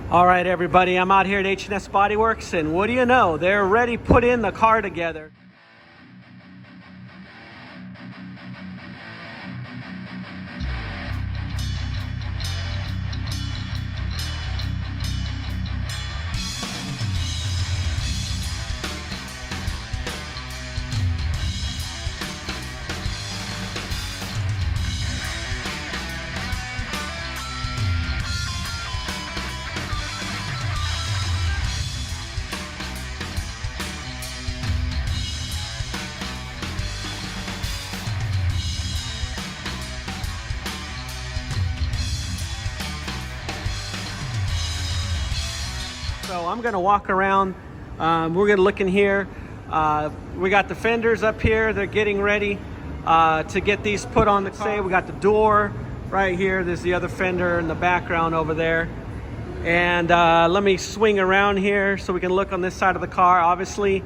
All right, everybody, I'm out here at H&S Body Works, and what do you know? They're ready to put in the car together. So I'm gonna walk around. We're gonna look in here. We got the fenders up here. They're getting ready to get these put on the car. We got the door right here. There's the other fender in the background over there. And let me swing around here so we can look on this side of the car. Obviously,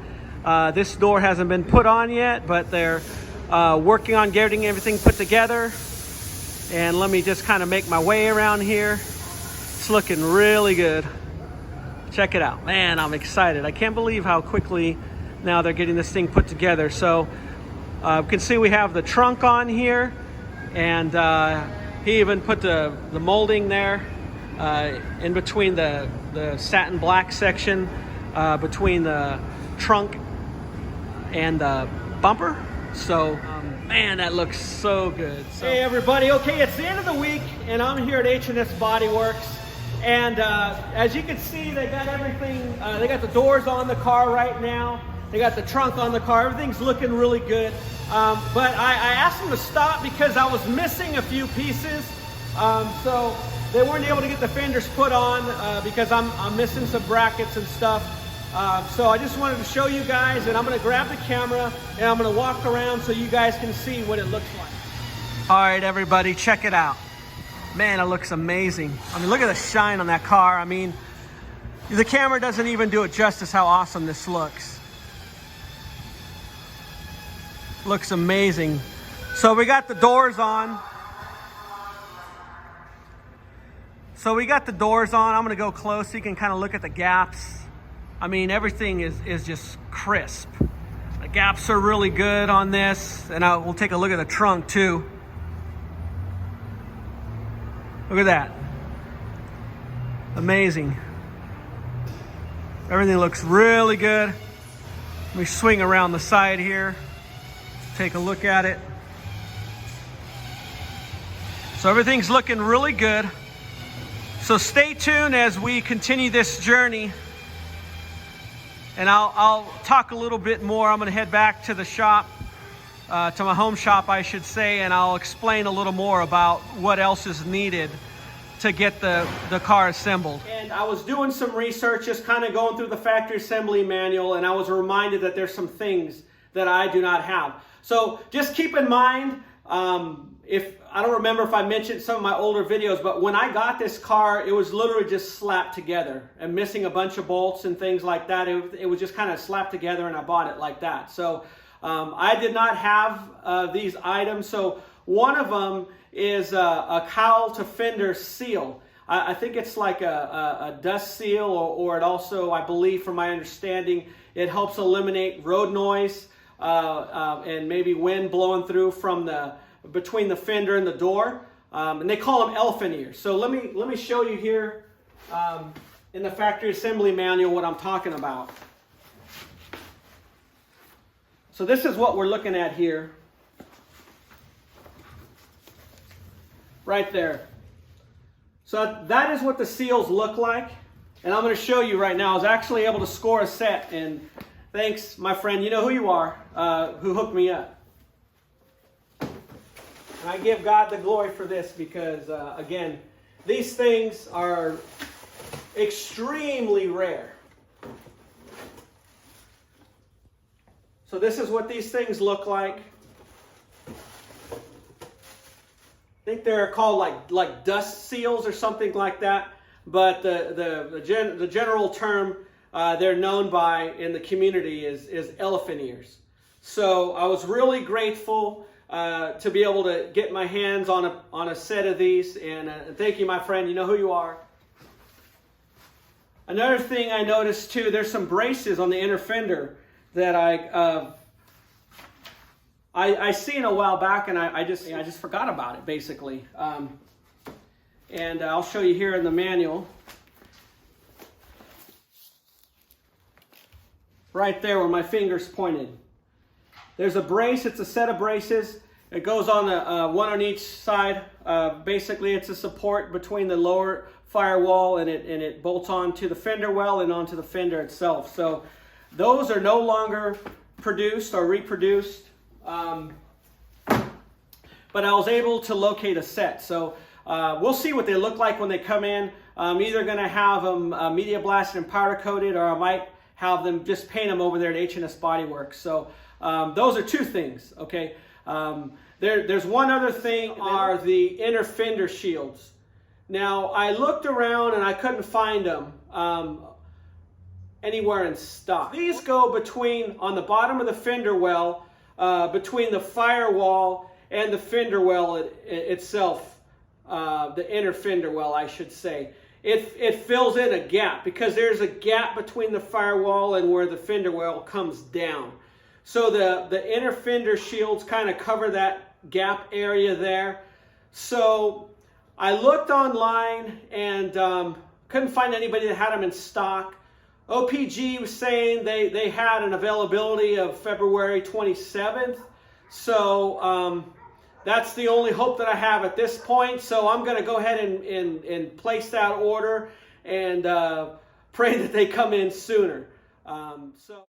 this door hasn't been put on yet, but they're working on getting everything put together. And let me just kind of make my way around here. It's looking really good. Check it out. Man, I'm excited. I can't believe how quickly now they're getting this thing put together. So you can see we have the trunk on here, and he even put the molding there in between the satin black section between the trunk and the bumper. So man, that looks so good. So, hey everybody, okay, it's the end of the week and I'm here at H&S Body Works. And as you can see, they got everything, they got the doors on the car right now. They got the trunk on the car. Everything's looking really good. But I asked them to stop because I was missing a few pieces. So they weren't able to get the fenders put on because I'm missing some brackets and stuff. So I just wanted to show you guys, and I'm gonna grab the camera and I'm gonna walk around so you guys can see what it looks like. All right, everybody, check it out. Man, it looks amazing. I mean, look at the shine on that car. I mean, the camera doesn't even do it justice how awesome this looks. Looks amazing. So we got the doors on. I'm gonna go close so you can kind of look at the gaps. I mean, everything is just crisp. The gaps are really good on this. And we'll take a look at the trunk too. Look at that. Amazing. Everything looks really good. Let me swing around the side here. Take a look at it. So everything's looking really good. So stay tuned as we continue this journey. And I'll talk a little bit more. I'm gonna head back to the shop, to my home shop, I should say, and I'll explain a little more about what else is needed to get the car assembled. And I was doing some research, just kind of going through the factory assembly manual, and I was reminded that there's some things that I do not have. So just keep in mind, if I don't remember if I mentioned some of my older videos, but when I got this car, it was literally just slapped together and missing a bunch of bolts and things like that. It was just kind of slapped together, and I bought it like that. So I did not have these items. So one of them is a cowl to fender seal. I think it's like a dust seal, or it also, I believe from my understanding, it helps eliminate road noise and maybe wind blowing through from between the fender and the door. And they call them elephant ears. So let me show you here in the factory assembly manual what I'm talking about. So this is what we're looking at here. Right there. So that is what the seals look like. And I'm going to show you right now. I was actually able to score a set. And thanks, my friend, you know who you are, who hooked me up. And I give God the glory for this because, again, these things are extremely rare. So this is what these things look like. I think they're called like dust seals or something like that. But the general term they're known by in the community is elephant ears. So I was really grateful to be able to get my hands on a set of these, and thank you, my friend. You know who you are. Another thing I noticed too, there's some braces on the inner fender that I seen a while back, and I just forgot about it basically. And I'll show you here in the manual. Right there where my finger's pointed. There's a brace, it's a set of braces. It goes on one on each side. Basically, it's a support between the lower firewall, and it bolts onto the fender well and onto the fender itself. So those are no longer produced or reproduced. But I was able to locate a set. So we'll see what they look like when they come in. I'm either going to have them media blasted and powder coated, or I might have them just paint them over there at H&S Body Works. So those are two things, okay? There's one other thing, are the inner fender shields. Now, I looked around and I couldn't find them anywhere in stock. These go between, on the bottom of the fender well, between the firewall and the fender well itself, the inner fender well, I should say. It fills in a gap because there's a gap between the firewall and where the fender well comes down. So the inner fender shields kind of cover that gap area there. So I looked online and couldn't find anybody that had them in stock. OPG was saying they had an availability of February 27th. So that's the only hope that I have at this point. So I'm going to go ahead and place that order and pray that they come in sooner. So.